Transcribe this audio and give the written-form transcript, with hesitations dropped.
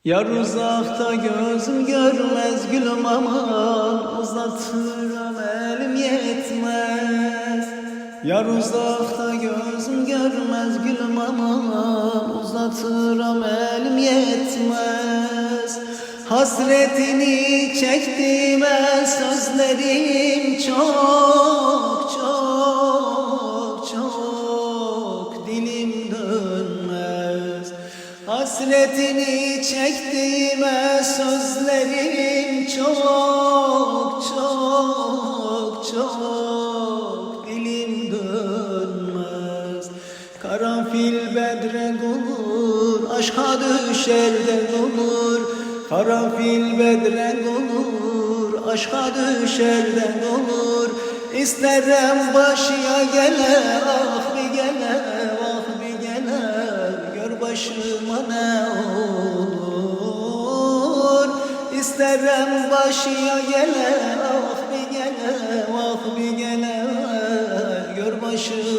Yar uzakta gözüm görmez gülüm aman, uzatırım elim yetmez. Yar uzakta gözüm görmez gülüm aman, uzatırım elim yetmez. Hasretini çektiğime sözlerim çok çok çok, dilim dönmez. Hasretini çektiğime sözlerim çok çok çok, dilim dönmez. Karanfil bedre olur, aşka düşer de olur. Karanfil bedre olur, aşka düşer de olur. İsterim başıya gele, ah bir gele, ah bir gele, gör başıma ne olur. İsterim başıya gele, ah bir gele, ah bir gele, gör başıma